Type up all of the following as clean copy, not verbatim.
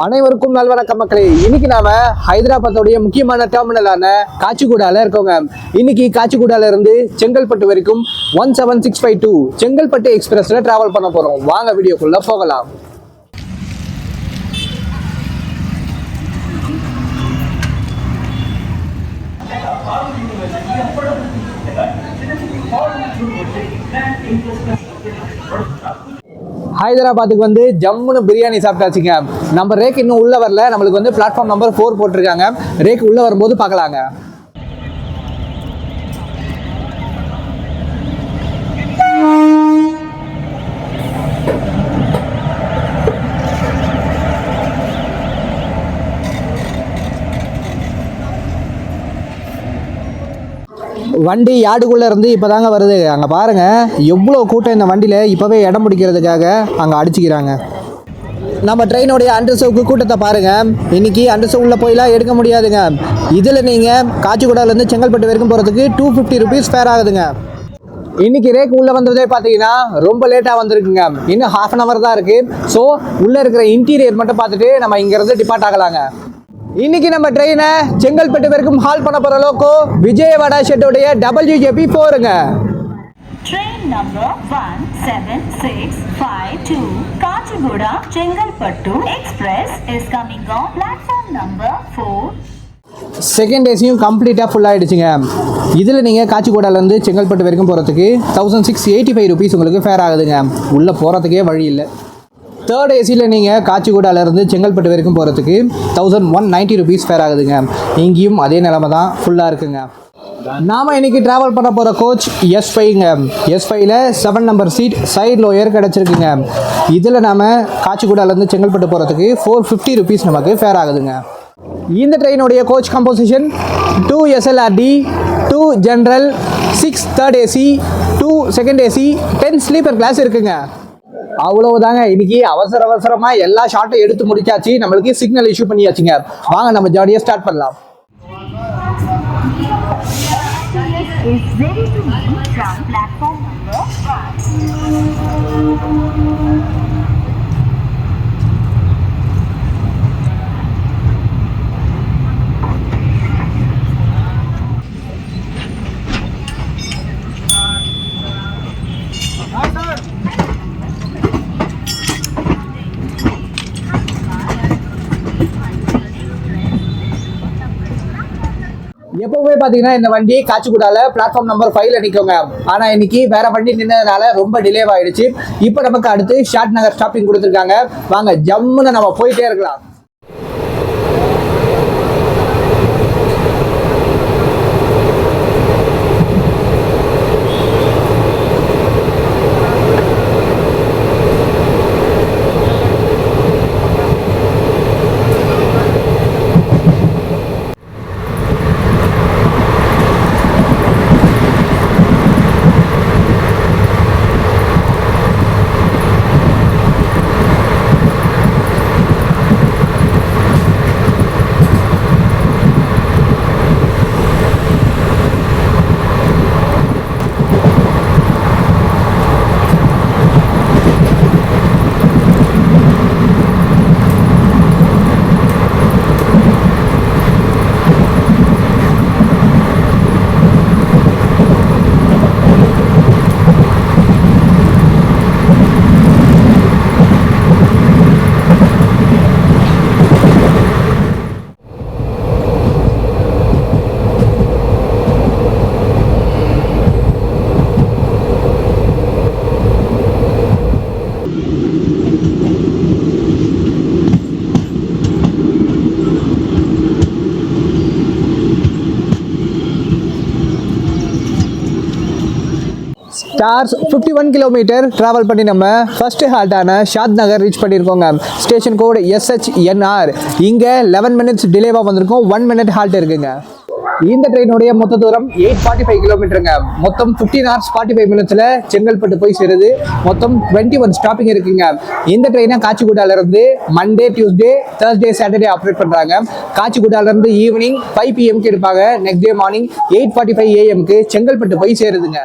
அனைவருக்கும் நல்வணக்கம் மக்களே. இன்னைக்கு நாம ஹைதராபாத்தோடைய முக்கியமான டெர்மினலான காச்சிகுடால இருக்கோங்க. இன்னைக்கு காச்சிகுடால இருந்து செங்கல்பட்டு வரைக்கும் 17652 செங்கல்பட்டு எக்ஸ்பிரஸ்ல டிராவல் பண்ண போறோம். வாங்க வீடியோக்குள்ள போகலாம். ஹைதராபாத்துக்கு வந்து ஜம்முன்னு பிரியாணி சாப்பிட்டாச்சுங்க. நம்ம ரேக் இன்னும் உள்ள வரல. நம்மளுக்கு வந்து பிளாட்ஃபார்ம் நம்பர் 4 போட்டிருக்காங்க. ரேக் உள்ள வரும்போது பார்க்கலாங்க. வண்டி யார்டுக்குள்ளே இருந்து இப்போ தாங்க வருது. அங்கே பாருங்கள் எவ்வளோ கூட்டம் இந்த வண்டியில். இப்போவே இடம் பிடிக்கிறதுக்காக அங்கே அடிச்சுக்கிறாங்க. நம்ம ட்ரெயினுடைய அண்டர்சவுக்கு கூட்டத்தை பாருங்கள். இன்றைக்கி அண்டர்சவ் உள்ள போயெலாம் எடுக்க முடியாதுங்க. இதில் நீங்கள் காச்சிகுடாலேருந்து செங்கல்பட்டு வரைக்கும் போகிறதுக்கு 250 rupees ஃபேர் ஆகுதுங்க. இன்றைக்கி ரேக் உள்ளே வந்ததே பார்த்தீங்கன்னா ரொம்ப லேட்டாக வந்திருக்குங்க. இன்னும் ½ an hour தான் இருக்குது. ஸோ உள்ளே இருக்கிற இன்டீரியர் மட்டும் பார்த்துட்டு நம்ம இங்கேருந்து டிபார்ட் ஆகலாங்க. இன்னைக்கு நம்ம ட்ரெயினை செங்கல்பட்டு வரைக்கும் ஹால் பண்ண போற லோக்கோ விஜயவாடா ஷெட்டோடைய WJP4ங்க. Train number 17652 Kacheguda Chengalpattu express is coming on platform number 4. Second ஏசியும் கம்ப்ளீட்டாக ஃபுல் ஆகிடுச்சுங்க. இதில் நீங்கள் காச்சிகுடாலேருந்து செங்கல்பட்டு வரைக்கும் போகிறதுக்கு 1685 rupees உங்களுக்கு ஃபேர் ஆகுதுங்க. உள்ளே போகிறதுக்கே வழி இல்லை. தேர்ட் ஏசியில் நீங்கள் காச்சிகுடாலேருந்து செங்கல்பட்டு வரைக்கும் போகிறதுக்கு 1190 rupees ஃபேர் ஆகுதுங்க. இங்கேயும் அதே நிலமை தான், ஃபுல்லாக இருக்குங்க. நாம் இன்றைக்கி ட்ராவல் பண்ண போகிற கோச் S5ங்க. S5ல் 7 நம்பர் சீட் சைட் லோயர் கிடச்சிருக்குங்க. இதில் நாம் காச்சிகுடாலேருந்து செங்கல்பட்டு போகிறதுக்கு 450 rupees நமக்கு ஃபேர் ஆகுதுங்க. இந்த ட்ரெயினுடைய coach composition 2 SLRD, 2 general, 6 third AC, 2 second AC, 10 sleeper class இருக்குங்க. அவ்வளவுதாங்க. இன்னைக்கு அவசரமாக எல்லா ஷாட்டும் எடுத்து முடிச்சாச்சு. நம்மளுக்கு சிக்னல் இஷ்யூ பண்ணியாச்சுங்க. வாங்க நம்ம ஜாலியாக ஸ்டார்ட் பண்ணலாம். எப்பவுமே பார்த்தீங்கன்னா இந்த வண்டி காச்சிகுடால பிளாட்ஃபார்ம் நம்பர் 5ல நிற்குங்க. ஆனால் இன்னைக்கு வேற வண்டி நின்றதுனால ரொம்ப டிலே ஆயிடுச்சு. இப்போ நமக்கு அடுத்து ஷாட் நகர் ஸ்டாப்பிங் கொடுத்துருக்காங்க. வாங்க ஜம்முன்னு நம்ம போயிட்டே இருக்கலாம். ஸ்டார்ஸ் 51 கிலோமீட்டர் ட்ராவல் பண்ணி நம்ம ஃபர்ஸ்ட் ஹால்ட்டான ஷாத் நகர் ரீச் பண்ணியிருக்கோங்க. ஸ்டேஷன் கோடு SHNR. இங்கே 11 minutes டிலேவாக வந்திருக்கோம். 1 minute ஹால்ட் இருக்குங்க. இந்த ட்ரெயினுடைய மொத்த தூரம் 845 கிலோமீட்டருங்க. மொத்தம் 15 hours 45 minutesல செங்கல்பட்டு போய் சேருது. மொத்தம் 21 ஸ்டாப்பிங் இருக்குங்க. இந்த ட்ரெயினை காச்சிகுடால இருந்து Monday, Tuesday, Thursday, Saturday operate பண்றாங்க. காச்சிகுடால இருந்து ஈவினிங் 5 PM எடுப்பாங்க. Next day morning 8:45 AM Chengalpattu போய் சேருதுங்க.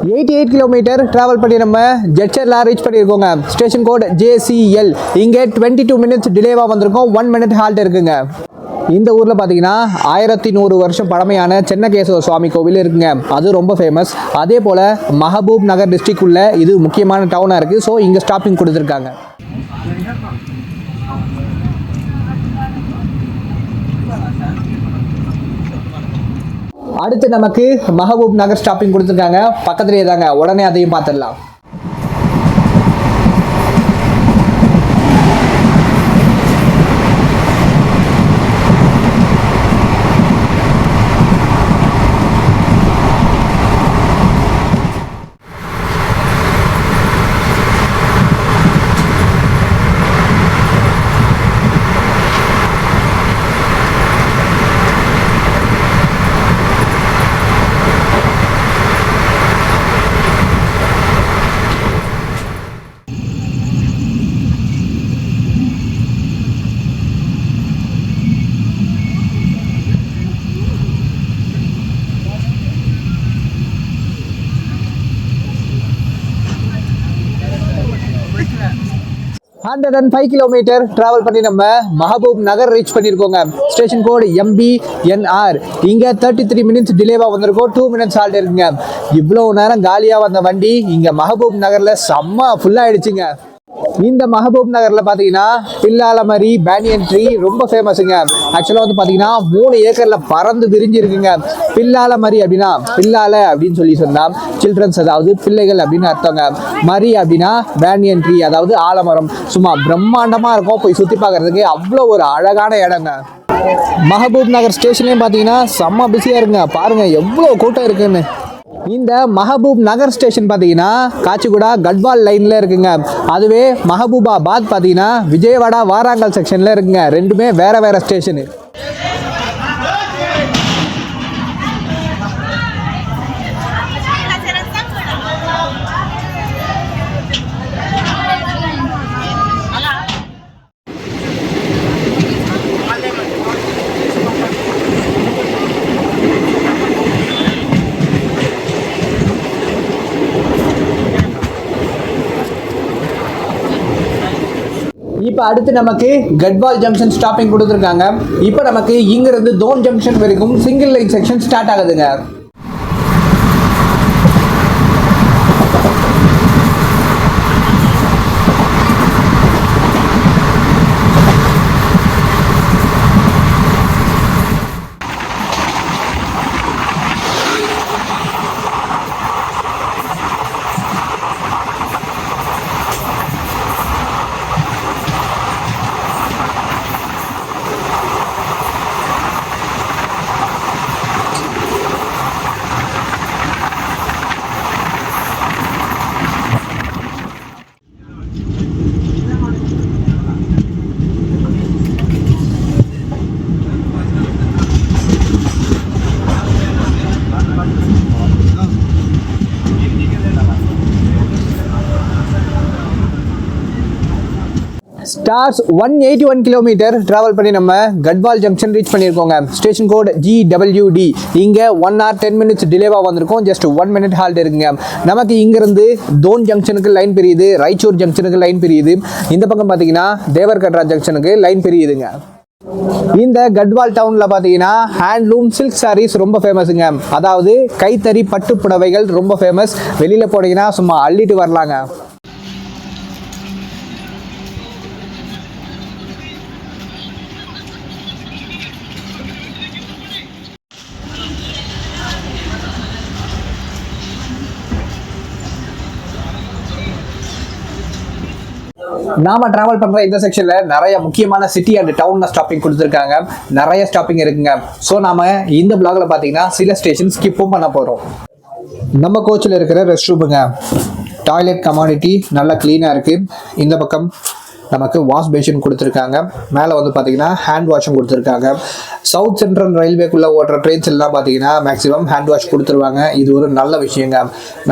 88 கிலோமீட்டர் ட்ராவல் பண்ணி நம்ம ஜெட்சர்லாம் ரீச் பண்ணியிருக்கோங்க. Station code JCL. இங்கே 22 மினிட்ஸ் டிலேவாக வந்திருக்கோம். 1 மினிட் ஹால்ட் இருக்குங்க. இந்த ஊரில் பார்த்தீங்கன்னா 1100 வருஷம் பழமையான சென்னகேசவ சுவாமி கோவில் இருக்குங்க. அது ரொம்ப ஃபேமஸ். அதே போல் மஹபூப் நகர் டிஸ்ட்ரிக்ட் உள்ள இது முக்கியமான டவுனாக இருக்குது. ஸோ இங்கே ஸ்டாப்பிங் கொடுத்துருக்காங்க. அடுத்து நமக்கு மஹபூப் நகர் ஸ்டாப்பிங் கொடுத்துருக்காங்க. பக்கத்துலேயே தாங்க, உடனே அதையும் பார்த்துடலாம். ஹண்ட்ரட் அண்ட் 5 கிலோமீட்டர் ட்ராவல் பண்ணி நம்ம மஹபூப் நகர் ரீச் பண்ணியிருக்கோங்க. Station code MBNR. இங்கே 33 மினிட்ஸ் டிலேவாக வந்திருக்கோம். 2 மினிட்ஸ் ஹால்ட் இருக்குங்க. இவ்வளோ நேரம் காலியாக வந்த வண்டி இங்கே மஹபூப் நகரில் செம்ம ஃபுல்லாகிடுச்சுங்க. இந்த மஹபூப் நகரில் பார்த்தீங்கன்னா பில்லாலமரி பேனியன் ட்ரீ ரொம்ப ஃபேமஸுங்க. ஆக்சுவலாக வந்து பார்த்தீங்கன்னா 3 ஏக்கரில் பறந்து விரிஞ்சு இருக்குங்க. பில்லாலமரி அப்படின்னா பில்லால அப்படின்னு சொல்லி சொன்னால் சில்ட்ரன்ஸ், அதாவது பிள்ளைகள் அப்படின்னு அர்த்தங்க. மரி அப்படின்னா பேனியன் ட்ரீ, அதாவது ஆலமரம். சும்மா பிரம்மாண்டமாக இருக்கும். போய் சுற்றி பார்க்கறதுக்கு அவ்வளோ ஒரு அழகான இடங்க. மஹபூப் நகர் ஸ்டேஷன்லேயும் பார்த்தீங்கன்னா செம்ம பிஸியாக இருக்குங்க. பாருங்கள் எவ்வளோ கூட்டம் இருக்குன்னு. இந்த மஹபூப் நகர் ஸ்டேஷன் பார்த்தீங்கன்னா காச்சிகுடா கட்வால் லைனில் இருக்குங்க. அதுவே மஹபூபாபாத் பார்த்தீங்கன்னா விஜயவாடா வாராங்கல் செக்ஷனில் இருக்குங்க. ரெண்டுமே வேறு வேறு ஸ்டேஷனு. இப்போ அடுத்து நமக்கு கட்வால் ஜங்ஷன் ஸ்டாப்பிங் கொடுத்துருக்காங்க. இப்போ நமக்கு இங்கிருந்து தோன் ஜங்ஷன் வரைக்கும் சிங்கிள் லைன் செக்ஷன் ஸ்டார்ட் ஆகுதுங்க. ஸ்டார்ஸ் 181 கிலோமீட்டர் ட்ராவல் பண்ணி நம்ம கட்வால் ஜங்ஷன் ரீச் பண்ணியிருக்கோங்க. Station code GWD. இங்கே 1 hour 10 minutes டிலேவாக வந்திருக்கோம். ஜஸ்ட் 1 minute ஹால்ட் இருக்குங்க. நமக்கு இங்கிருந்து தோன் ஜங்ஷனுக்கு லைன் பிரியுது, ராய்ச்சூர் ஜங்ஷனுக்கு லைன் பிரியுது. இந்த பக்கம் பார்த்தீங்கன்னா தேவர்கட்ரா ஜங்ஷனுக்கு லைன் பிரியுதுங்க. இந்த கட்வால் டவுனில் பார்த்தீங்கன்னா ஹேண்ட்லூம் சில்க் சாரீஸ் ரொம்ப ஃபேமஸுங்க. அதாவது கைத்தறி பட்டு புடவைகள் ரொம்ப ஃபேமஸ். வெளியில் போனீங்கன்னா சும்மா அள்ளிட்டு வரலாங்க. நாம டிராவல் பண்ற இந்த செக்ஷன்ல நிறைய முக்கியமான சிட்டி அண்ட் டவுன் ஸ்டாப்பிங் கொடுத்துருக்காங்க. நிறைய ஸ்டாப்பிங் இருக்குங்க. ஸோ நாம இந்த பிளாக்ல பாத்தீங்கன்னா சில ஸ்டேஷன் ஸ்கிப்பும் பண்ண போறோம். நம்ம கோச்சில் இருக்கிற ரெஸ்ட் ரூமுங்க. டாய்லெட் கமாடிட்டி நல்லா கிளீனாக இருக்குது. இந்த பக்கம் நமக்கு வாஷ் பேஷன் கொடுத்துருக்காங்க. மேலே வந்து பார்த்தீங்கன்னா ஹேண்ட் வாஷும் கொடுத்துருக்காங்க. சவுத் சென்ட்ரல் ரயில்வேக்குள்ளே ஓட்டுற ட்ரெயின்ஸ் எல்லாம் பார்த்தீங்கன்னா மேக்ஸிமம் ஹேண்ட் வாஷ் கொடுத்துருவாங்க. இது ஒரு நல்ல விஷயங்க.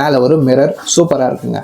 மேலே ஒரு மிரர் சூப்பராக இருக்குங்க.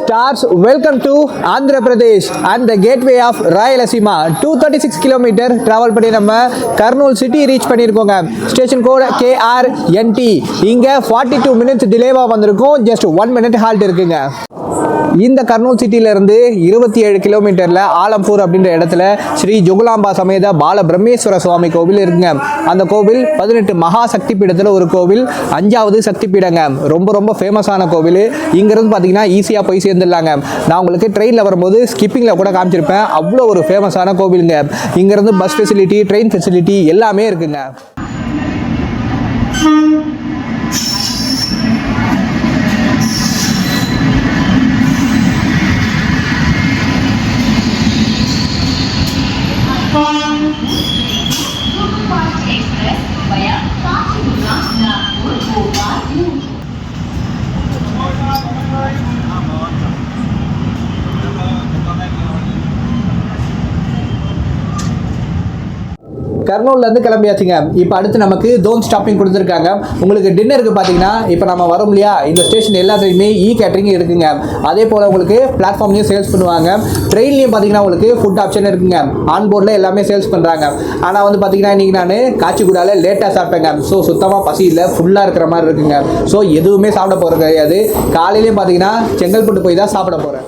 Stars, welcome to Andhra Pradesh and the gateway of Rayalaseema. 236 km travel பண்ணி நம்ம கர்னூல் சிட்டி ரீச் பண்ணியிருக்கோங்க. Station code KRNT. இங்கே 42 minutes டிலேவாக வந்திருக்கும். ஜஸ்ட் 1 minute ஹால்ட் இருக்குங்க. இந்த கர்னூல் சிட்டியிலிருந்து 27 கிலோமீட்டரில் ஆலம்பூர் அப்படின்ற இடத்துல ஸ்ரீ ஜுகுலாம்பா சமேத பால பிரம்மேஸ்வர சுவாமி கோவில் இருக்குங்க. அந்த கோவில் 18 மகா சக்தி பீடத்தில் ஒரு கோவில், 5வது சக்தி பீடங்க. ரொம்ப ரொம்ப ஃபேமஸான கோவில். இங்கேருந்து பார்த்தீங்கன்னா ஈஸியாக போய் சேர்ந்துடலாங்க. நான் உங்களுக்கு ட்ரெயினில் வரும்போது ஸ்கிப்பிங்கில் கூட காமிச்சிருப்பேன். அவ்வளோ ஒரு ஃபேமஸான கோவிலுங்க. இங்கேருந்து பஸ் ஃபெசிலிட்டி, ட்ரெயின் ஃபெசிலிட்டி எல்லாமே இருக்குங்க. கர்னூல்லேருந்து கிளம்பியாச்சுங்க. இப்போ அடுத்து நமக்கு தோன் ஸ்டாப்பிங் கொடுத்துருக்காங்க. உங்களுக்கு டின்னருக்கு பார்த்தீங்கன்னா இப்போ நம்ம வரோம் இல்லையா, இந்த ஸ்டேஷன் எல்லாத்துலேயுமே கேட்டரிங் இருக்குங்க. அதே போல் உங்களுக்கு பிளாட்ஃபார்ம்லேயும் சேல்ஸ் பண்ணுவாங்க. ட்ரெயின்லேயும் பார்த்தீங்கன்னா உங்களுக்கு ஃபுட் ஆப்ஷன் இருக்குங்க. ஆன்போர்டில் எல்லாமே சேல்ஸ் பண்ணுறாங்க. ஆனால் வந்து பார்த்தீங்கன்னா இன்றைக்கி நான் காச்சிகுடாவில் லேட்டாக சாப்பிட்டேங்க. ஸோ சுத்தமாக பசி இல்லை, ஃபுல்லாக இருக்கிற மாதிரி இருக்குங்க. ஸோ எதுவுமே சாப்பிட போகிறது கிடையாது. காலையிலேயும் பார்த்தீங்கன்னா செங்கல்பட்டு போய் தான் சாப்பிட போகிறேன்.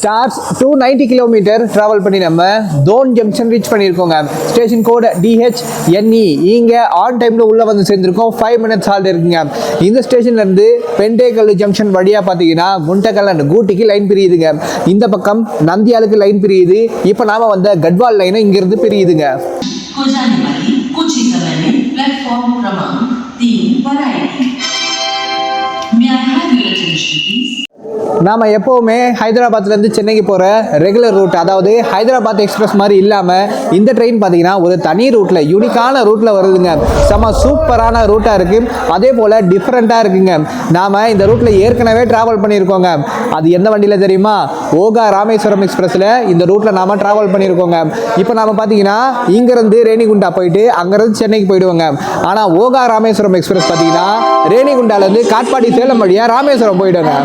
ஸ்டார்ஸ் 290 கிலோமீட்டர் ட்ராவல் பண்ணி நம்ம தோன் ஜங்ஷன் ரீச் பண்ணியிருக்கோங்க. Station code DHNE. இங்கே ஆன் டைமில் உள்ளே வந்து சேர்ந்துருக்கோம். 5 minutes ஹால்ட் இருக்குங்க. இந்த ஸ்டேஷன்லேருந்து பெண்டேகல் ஜங்ஷன் வழியாக பார்த்தீங்கன்னா குண்டக்கல் அண்ட் கூட்டிக்கு லைன் பிரியுதுங்க. இந்த பக்கம் நந்தியாலுக்கு லைன் பிரியுது. இப்போ நாம் வந்த கட்வால் லைனும் இங்கேருந்து பிரியுதுங்க. நாம் எப்போவுமே ஹைதராபாத்லேருந்து சென்னைக்கு போகிற ரெகுலர் ரூட், அதாவது ஹைதராபாத் எக்ஸ்பிரஸ் மாதிரி இல்லாமல் இந்த ட்ரெயின் பார்த்தீங்கன்னா ஒரு தனி ரூட்டில், யூனிக்கான ரூட்டில் வருதுங்க. செம சூப்பரான ரூட்டாக இருக்குது. அதே போல் டிஃப்ரெண்ட்டாக இருக்குங்க. நாம் இந்த ரூட்டில் ஏற்கனவே ட்ராவல் பண்ணியிருக்கோங்க. அது எந்த வண்டியில் தெரியுமா? ஓகா ராமேஸ்வரம் எக்ஸ்பிரஸில் இந்த ரூட்டில் நாம் ட்ராவல் பண்ணியிருக்கோங்க. இப்போ நாம் பார்த்தீங்கன்னா இங்கேருந்து ரேணிகுண்டா போயிட்டு அங்கேருந்து சென்னைக்கு போயிடுவோங்க. ஆனால் ஓகா ராமேஸ்வரம் எக்ஸ்பிரஸ் பார்த்தீங்கன்னா ரேணிகுண்டாலேருந்து காட்பாடி சேலம் வழியாக ராமேஸ்வரம் போயிடுங்க.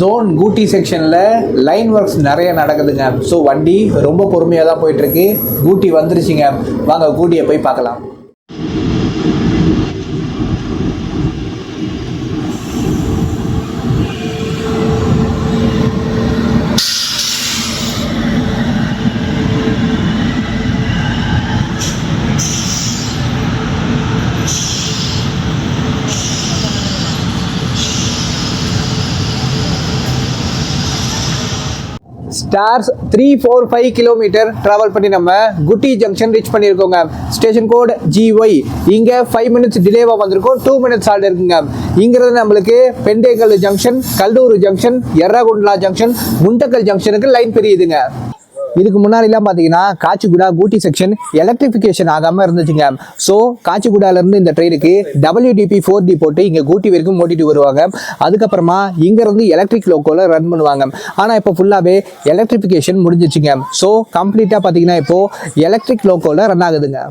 தோன் கூட்டி செக்ஷனில் லைன் ஒர்க்ஸ் நிறைய நடக்குதுங்க. ஸோ வண்டி ரொம்ப பொறுமையாக தான் போயிட்டுருக்கு. கூட்டி வந்துருச்சுங்க. வாங்க கூட்டியை போய் பார்க்கலாம். ஸ்டார்ஸ் 345 கிலோமீட்டர் ட்ராவல் பண்ணி நம்ம குட்டி ஜங்ஷன் ரீச் பண்ணியிருக்கோங்க. Station code GY. இங்கே 5 minutes டிலேவாக வந்திருக்கோம். 2 minutes ஹால்ட் இருக்குங்க. இங்கிருந்து நம்மளுக்கு Pendekallu junction, Kallur junction, Erraguntla junction, Guntakal ஜங்ஷனுக்கு லைன் பிரியுதுங்க. இதுக்கு முன்னாடிலாம் பார்த்தீங்கன்னா காச்சிகுடா கூட்டி செக்ஷன் எலக்ட்ரிஃபிகேஷன் ஆகாமல் இருந்துச்சுங்க. ஸோ காச்சிகுடாலேருந்து இந்த ட்ரெயினுக்கு WDP4D போட்டு இங்கே கூட்டி வரைக்கும் ஓட்டிட்டு வருவாங்க. அதுக்கப்புறமா இங்கேருந்து எலக்ட்ரிக் லோக்கோவில் ரன் பண்ணுவாங்க. ஆனால் இப்போ ஃபுல்லாகவே எலக்ட்ரிஃபிகேஷன் முடிஞ்சிச்சுங்க. ஸோ கம்ப்ளீட்டாக பார்த்தீங்கன்னா இப்போது எலக்ட்ரிக் லோக்கோவில் ரன் ஆகுதுங்க.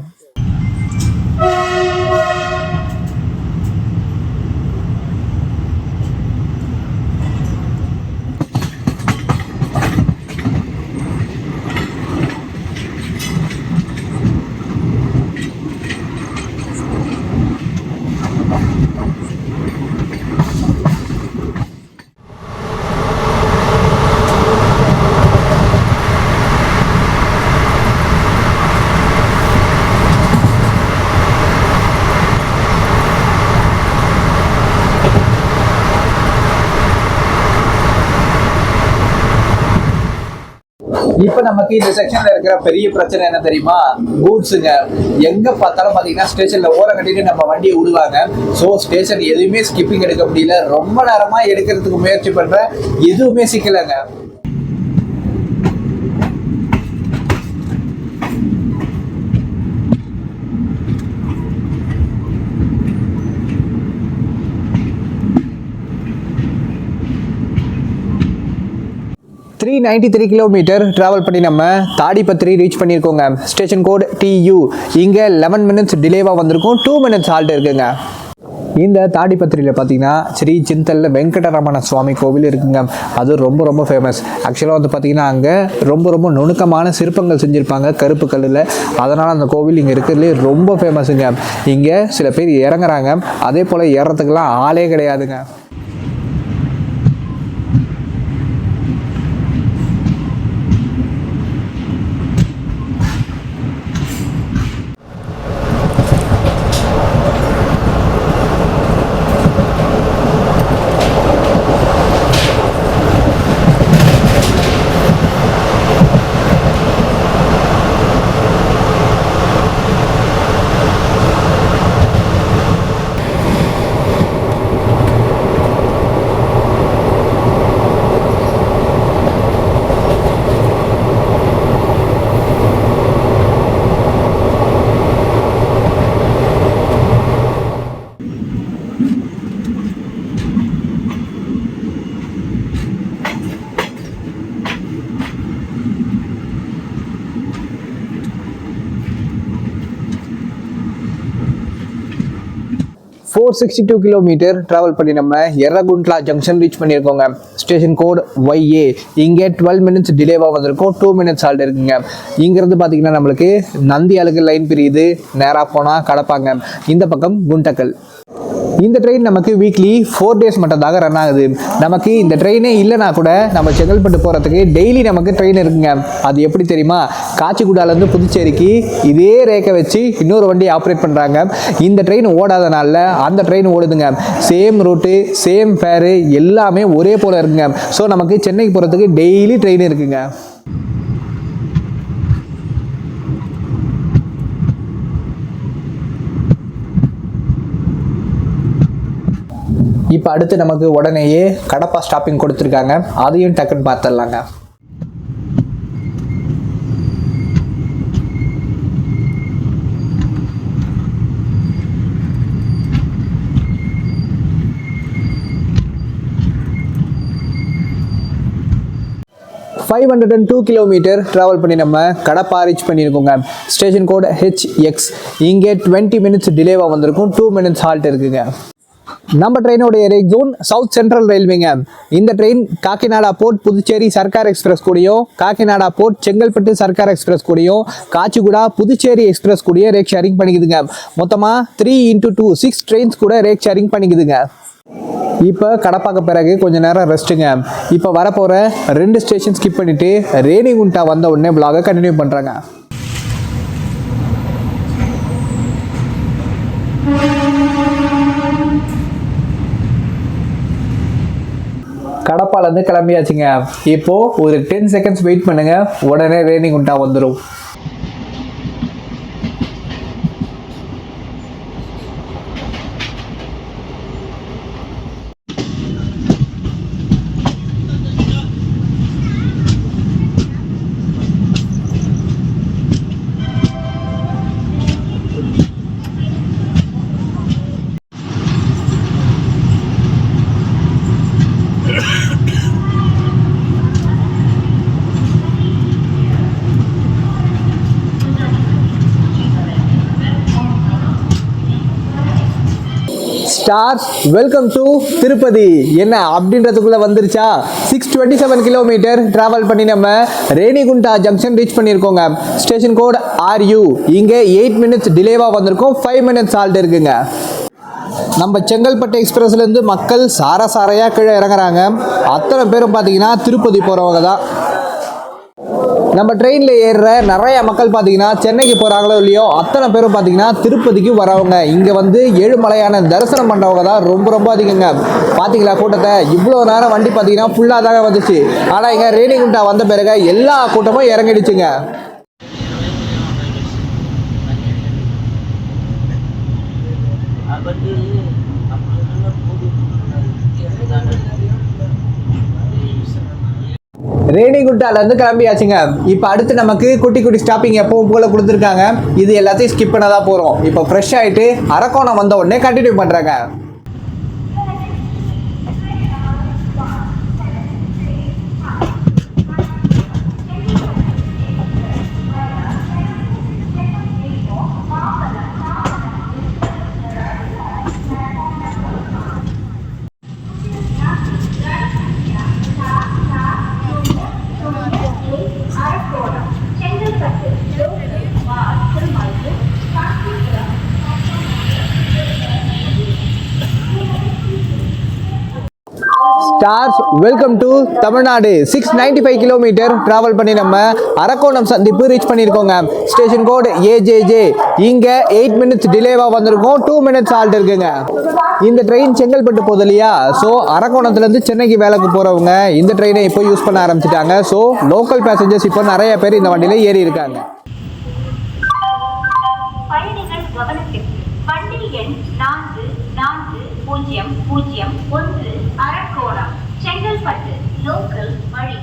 இப்போ நமக்கு இந்த செக்ஷன்ல இருக்கிற பெரிய பிரச்சனை என்ன தெரியுமா? கூட்ஸுங்க. எங்க பார்த்தாலும் பாத்தீங்கன்னா ஸ்டேஷன்ல ஓரம் கட்டிட்டு நம்ம வண்டியை விடுவாங்க. ஸோ ஸ்டேஷன் எதுவுமே ஸ்கிப்பிங் எடுக்க முடியல. ரொம்ப நேரமா எடுக்கிறதுக்கு முயற்சி பண்றேன், எதுவுமே சிக்கலைங்க. த்ரீ 93 கிலோமீட்டர் ட்ராவல் பண்ணி நம்ம தாடிப்பத்திரி ரீச் பண்ணியிருக்கோங்க. Station code TU. இங்கே 11 மினிட்ஸ் டிலேவாக வந்திருக்கும். 2 மினிட்ஸ் ஹால்ட் இருக்குங்க. இந்த தாடிப்பத்திரியில் பார்த்தீங்கன்னா ஸ்ரீ சிந்தல்ல வெங்கடரமண சுவாமி கோவில் இருக்குங்க. அது ரொம்ப ரொம்ப ஃபேமஸ். ஆக்சுவலாக வந்து பார்த்தீங்கன்னா அங்கே ரொம்ப நுணுக்கமான சிற்பங்கள் செஞ்சுருப்பாங்க கருப்பு கல்லில். அதனால் அந்த கோவில் இங்கே இருக்கிறதுலே ரொம்ப ஃபேமஸுங்க. இங்கே சில பேர் இறங்குறாங்க, அதே போல் ஏறத்துக்கெல்லாம் ஆளே கிடையாதுங்க. ஃபோர் 62 கிலோமீட்டர் ட்ராவல் பண்ணி நம்ம எர்ரகுண்ட்லா ஜங்ஷன் ரீச் பண்ணியிருக்கோங்க. Station code YA. இங்கே 12 மினிட்ஸ் டிலேவாக வந்திருக்கும். 2 மினிட்ஸ் ஹால்ட் இருக்குங்க. இங்கேருந்து பார்த்தீங்கன்னா நம்மளுக்கு நந்தியாலுக்கு லைன் பிரியுது. நேராக போனால் கடப்பாங்க. இந்த பக்கம் குண்டக்கல். இந்த ட்ரெயின் நமக்கு வீக்லி 4 டேஸ் மட்டும் தாங்க ரன் ஆகுது. நமக்கு இந்த ட்ரெயினே இல்லைனா கூட நம்ம செங்கல்பட்டு போகிறதுக்கு டெய்லி நமக்கு ட்ரெயின் இருக்குங்க. அது எப்படி தெரியுமா? காச்சிகுடாலேருந்து புதுச்சேரிக்கு இதே ரேக்கை வச்சு இன்னொரு வண்டி ஆப்ரேட் பண்ணுறாங்க. இந்த ட்ரெயின் ஓடாதனால அந்த ட்ரெயின் ஓடுதுங்க. சேம் ரூட்டு, சேம் ஃபேரு, எல்லாமே ஒரே போல் இருக்குங்க. ஸோ நமக்கு சென்னைக்கு போகிறதுக்கு டெய்லி ட்ரெயின் இருக்குங்க. இப்போ அடுத்து நமக்கு உடனேயே கடப்பா ஸ்டாப்பிங் கொடுத்துருக்காங்க. அதையும் டக்குன்னு பார்த்துடலாங்க. ஃபைவ் 102 கிலோமீட்டர் ட்ராவல் பண்ணி நம்ம கடப்பா ரீச் பண்ணியிருக்கோங்க. Station code HX. இங்கே 20 மினிட்ஸ் டிலேவாக வந்திருக்கும். 2 மினிட்ஸ் ஹால்ட் இருக்குங்க. நம்ம ட்ரெயினோடைய ரேக் ஜோன் சவுத் சென்ட்ரல் ரயில்வேங்க. இந்த train Kakinada port Puducherry Circar express கூடயும், காக்கிநாடா போர்ட் செங்கல்பட்டு சர்க்கார் எக்ஸ்பிரஸ் கூடயும், காச்சிகுடா புதுச்சேரி எக்ஸ்பிரஸ் கூடயும் ரேக் ஷேரிங் பண்ணிக்குதுங்க. மொத்தமாக 3x2 6 ட்ரெயின்ஸ் கூட ரேக் ஷேரிங் பண்ணிக்குதுங்க. இப்போ கடப்பாக்க பிறகு கொஞ்ச நேரம் ரெஸ்ட்டுங்க. இப்போ வரப்போகிற 2 ஸ்டேஷன் ஸ்கிப் பண்ணிவிட்டு ரேணிகுண்டா வந்த உடனே vlog கண்டினியூ பண்ணுறாங்க. கடப்பாலேருந்து கிளம்பியாச்சுங்க. இப்போ ஒரு 10 செகண்ட்ஸ் வெயிட் பண்ணுங்க, உடனே ரேணிகுண்டா வந்துடும். Stars welcome to Tirupati. என்ன அப்படின்றதுக்குள்ள வந்துருச்சா? 627 கிலோமீட்டர் டிராவல் பண்ணி நம்ம ரேணிகுண்டா ஜங்ஷன் ரீச் பண்ணியிருக்கோங்க. Station code RU. இங்கே 8 மினிட்ஸ் டிலேவாக வந்திருக்கும். 5 மினிட்ஸ் ஹால்ட் இருக்குங்க. நம்ம செங்கல்பட்டு எக்ஸ்பிரஸ்லேருந்து மக்கள் சாரையாக கீழே இறங்குறாங்க. அத்தனை பேரும் பார்த்தீங்கன்னா திருப்பதி போகிறவங்க தான். நம்ம ட்ரெயினில் ஏறுற நிறைய மக்கள் பார்த்தீங்கன்னா சென்னைக்கு போகிறாங்களோ இல்லையோ அத்தனை பேரும் பார்த்தீங்கன்னா திருப்பதிக்கு வரவங்க. இங்கே வந்து ஏழுமலையான தரிசனம் பண்ணுறவங்க தான் ரொம்ப அதிகங்க. பார்த்தீங்களா கூட்டத்தை? இவ்வளோ நேரம் வண்டி பார்த்தீங்கன்னா ஃபுல்லாக தாங்க வந்துச்சு. ஆனால் இங்கே ரேணிகுண்டா வந்த பிறகு எல்லா கூட்டமும் இறங்கிடுச்சுங்க. ரேணிகுண்டாலேருந்து கிளம்பியாச்சுங்க. இப்போ அடுத்து நமக்கு குட்டி ஸ்டாப்பிங் எப்பவும் போல கொடுத்துருக்காங்க. இது எல்லாத்தையும் ஸ்கிப் பண்ண தான் போகிறோம். இப்போ ஃப்ரெஷ் ஆகிட்டு அரக்கோணம் வந்த உடனே கண்டினியூ பண்ணுறாங்க. Stars welcome to Tamil Nadu. 695 kilometre travel பண்ணி நம்ம அரக்கோணம் சந்திப்பு ரீச் பண்ணியிருக்கோங்க. Station code AJJ. இங்கே 8 மினிட்ஸ் டிலேவாக வந்திருக்கோம். 2 மினிட்ஸ் ஆல்ட் இருக்குங்க. இந்த ட்ரெயின் செங்கல்பட்டு போகுது இல்லையா? ஸோ அரக்கோணத்துலேருந்து சென்னைக்கு வேலைக்கு போகிறவங்க இந்த ட்ரெயினை இப்போ யூஸ் பண்ண ஆரம்பிச்சிட்டாங்க. ஸோ லோக்கல் பேசஞ்சர்ஸ் இப்போ நிறைய பேர் இந்த வண்டியில் ஏறி இருக்காங்க. பயணிகள் கவனத்திற்கு வண்டி எண் 4401 அரக்கோணம் செங்கல்பட்டு லோக்கல் வழி.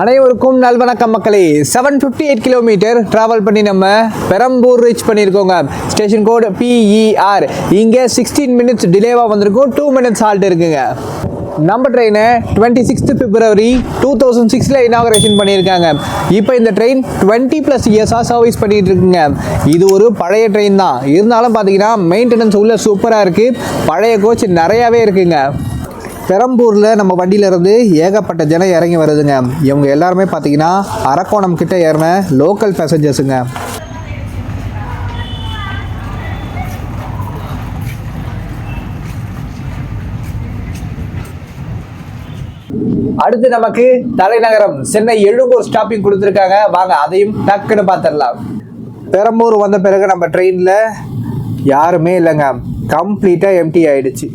அனைவருக்கும் நல்வணக்கம் மக்களே. 758 கிலோமீட்டர் டிராவல் பண்ணி நம்ம பெரம்பூர் ரீச் பண்ணியிருக்கோங்க. Station code PER. இங்கே 16 மினிட்ஸ் டிலேவாக வந்திருக்கும். 2 மினிட்ஸ் ஹால்ட் இருக்குங்க. நம்ம ட்ரெயினை 26 பிப்ரவரி 2006 இனாகரேஷன் பண்ணியிருக்காங்க. இப்போ இந்த ட்ரெயின் 20+ இயர்ஸாக சர்வீஸ் பண்ணிகிட்டு இருக்குங்க. இது ஒரு பழைய ட்ரெயின் தான். இருந்தாலும் பார்த்தீங்கன்னா மெயின்டெனன்ஸ் உள்ள சூப்பராக இருக்குது. பழைய கோச் நிறையாவே இருக்குங்க. பெரம்பூரில் நம்ம வண்டியிலேருந்து ஏகப்பட்ட ஜனம் இறங்கி வருதுங்க. இவங்க எல்லாருமே பார்த்தீங்கன்னா அரக்கோணம் கிட்ட ஏறின லோக்கல் பேசஞ்சர்ஸுங்க. அடுத்து நமக்கு தலைநகரம் சென்னை எழும்பூர் ஸ்டாப்பிங் கொடுத்துருக்காங்க. வாங்க அதையும் டக்குன்னு பார்த்துடலாம். பெரம்பூர் வந்த பிறகு நம்ம ட்ரெயினில் யாருமே இல்லைங்க. கம்ப்ளீட்டாக எம்டி ஆயிடுச்சு.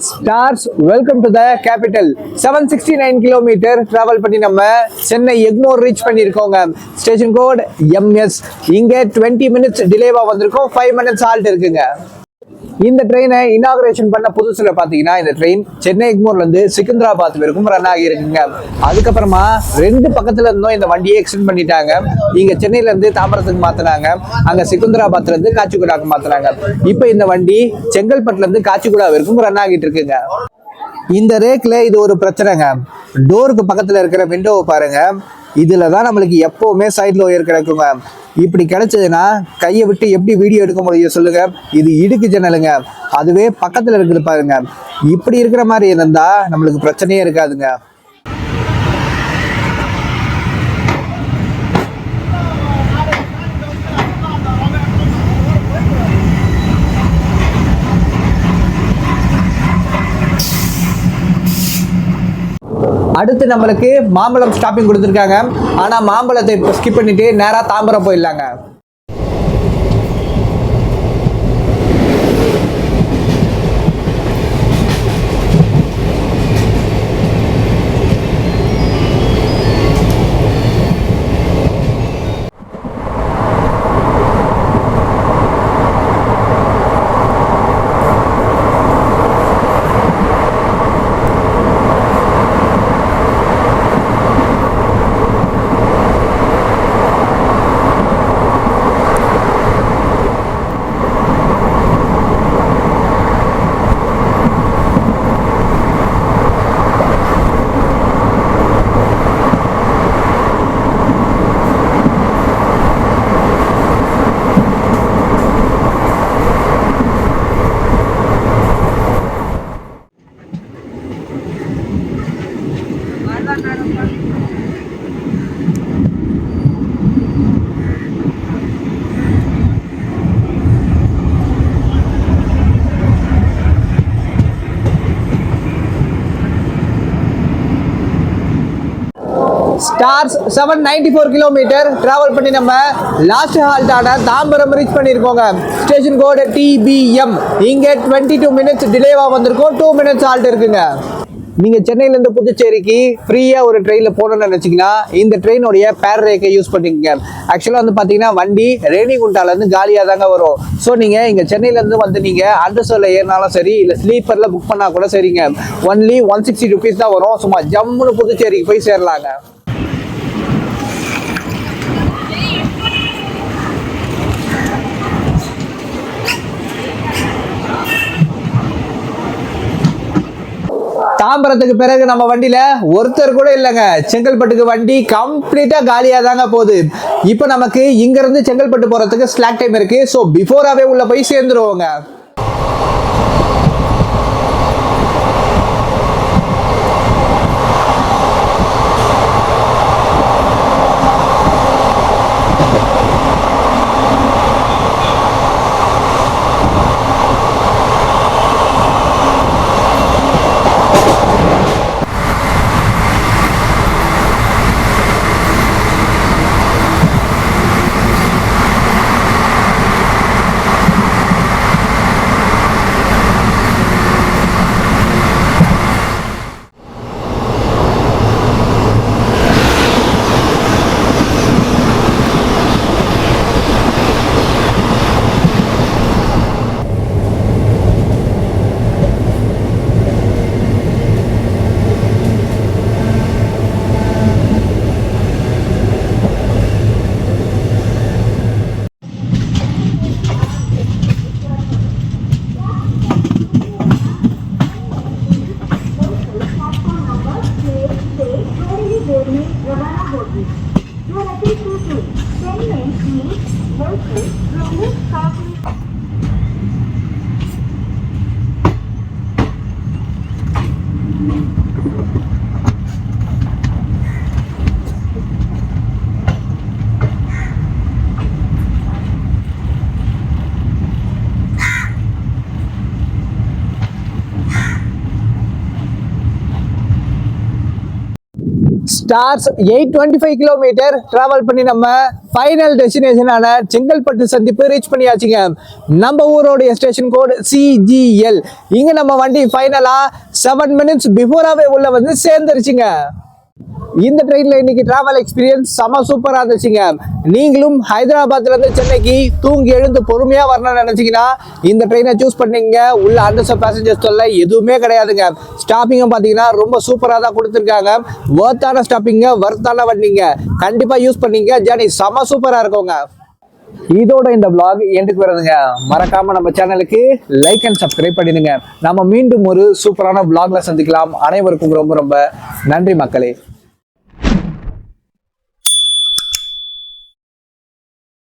Stars welcome to the capital. 769 kilometre travel பண்ணி நம்ம சென்னை எக்மோர் ரீச் பண்ணியிருக்கோங்க. Station code MS. இங்கே 20 மினிட்ஸ் டிலேவாக வந்திருக்கோம். 5 மினிட்ஸ் ஹால்ட் இருக்குங்க. இந்த ட்ரெயினை இனாகரேஷன் பண்ண புதுசுல பாத்தீங்கன்னா இந்த ட்ரெயின் சென்னை எக்மோர்ல இருந்து சிக்கந்தராபாத் வரைக்கும் ரன் ஆகி இருக்குங்க. அதுக்கப்புறமா 2 பக்கத்துல இருந்தும் இந்த வண்டியை எக்ஸ்டெண்ட் பண்ணிட்டாங்க. இங்க சென்னையில இருந்து தாம்பரத்துக்கு மாத்தினாங்க, அங்க சிக்கந்தராபாத்ல இருந்து காச்சிகுடாக்கு மாத்தினாங்க. இப்போ இந்த வண்டி செங்கல்பட்டுல இருந்து காச்சிகுடா வரைக்கும் ரன் ஆகிட்டு இருக்குங்க. இந்த ரேக்ல இது ஒரு பிரச்சனைங்க. டோருக்கு பக்கத்துல இருக்கிற விண்டோவை பாருங்க, இதுல தான் நம்மளுக்கு எப்பவுமே சைட்ல ஒயர் கிடைக்குங்க. இப்படி கிடைச்சதுன்னா கையை விட்டு எப்படி வீடியோ எடுக்க முடியும் சொல்லுங்க. இது இடுக்கு ஜன்னலுங்க, அதுவே பக்கத்துல இருக்குது பாருங்க. இப்படி இருக்கிற மாதிரி இருந்தா நம்மளுக்கு பிரச்சனையே இருக்காதுங்க. அடுத்து நம்மளுக்கு மாம்பழம் ஸ்டாப்பிங் கொடுத்துருக்காங்க. ஆனா மாம்பழத்தை இப்போ ஸ்கிப் பண்ணிட்டு நேரா தாம்பரம் போயிடலாங்க. ஸ்டார்ஸ் 794 கிலோமீட்டர் டிராவல் பண்ணி நம்ம லாஸ்ட் ஹால்ட்டான தாம்பரம் ரீச் பண்ணியிருக்கோங்க. ஸ்டேஷன் கோடு TBM. இங்கே 22 மினிட்ஸ் டிலேவா வந்திருக்கோம். 2 மினிட்ஸ் ஹால்ட் இருக்குங்க. நீங்க சென்னையில இருந்து புதுச்சேரிக்கு ஃப்ரீயா ஒரு ட்ரெயின்ல போகணும்னு நினைச்சீங்கன்னா இந்த ட்ரெயினுடைய பேர் ரேக்கை யூஸ் பண்ணிக்கங்க. ஆக்சுவலா வந்து பாத்தீங்கன்னா வண்டி ரேணிகுண்டால இருந்து காலியா தாங்க வரும். ஸோ நீங்க இங்க சென்னையில இருந்து வந்து நீங்க அண்டர்சோர்ல ஏறினாலும் சரி, இல்ல ஸ்லீப்பர்ல புக் பண்ணா கூட சரிங்க. ஒன்லி 160 ருபீஸ் தான் வரும். சும்மா ஜம்முன்னு புதுச்சேரிக்கு போய் சேரலாங்க. தாம்பரத்துக்கு பிறகு நம்ம வண்டியில ஒருத்தர் கூட இல்லைங்க. செங்கல்பட்டுக்கு வண்டி கம்ப்ளீட்டா காலியா தாங்க போகுது. இப்போ நமக்கு இங்க இருந்து செங்கல்பட்டு போறதுக்கு ஸ்லாக் டைம் இருக்கு. ஸோ பிஃபோராவே உள்ள போய் சேர்ந்துருவோங்க. ஸ்டார்ஸ் 825 கிலோமீட்டர் டிராவல் பண்ணி நம்ம ஃபைனல் டெஸ்டினேஷனான செங்கல்பட்டு சந்திப்பு ரீச் பண்ணியாச்சுங்க. நம்ம ஊரோடைய ஸ்டேஷன் கோட் CGL. இங்க நம்ம வண்டி ஃபைனலா 7 மினிட்ஸ் பிஃபோராவே உள்ள வந்து சேர்ந்துருச்சுங்க. இந்த ட்ரெயின்ல இன்னைக்கு டிராவல் எக்ஸ்பீரியன்ஸ் செம சூப்பரா இருந்துச்சுங்க. நீங்களும் ஹைதராபாத்ல இருந்து சென்னைக்கு தூங்கி எழுந்து பொறுமையா வரணும்னு நினைச்சீங்கன்னா இந்த ட்ரெயினை சூஸ் பண்ணீங்க. உள்ள அண்டர்ஸ்டாப் பேசஞ்சர்ஸ் தொல்லை எதுவுமே கிடையாதுங்க. ஸ்டாப்பிங்கும் பாத்தீங்கன்னா ரொம்ப சூப்பரா தான் கொடுத்துருக்காங்க. வர்த்தான ஸ்டாப்பிங்க, வர்த்தான வண்டிங்க. கண்டிப்பா யூஸ் பண்ணீங்க, ஜர்னி செம சூப்பரா இருக்குங்க. இதோட இந்த vlog எண்டுக்கு வருதுங்க. மறக்காம நம்ம சேனலுக்கு லைக் அண்ட் சப்ஸ்கிரைப் பண்ணிடுங்க. நம்ம மீண்டும் ஒரு சூப்பரான vlogல சந்திக்கலாம். அனைவருக்கும் ரொம்ப ரொம்ப நன்றி மக்களே.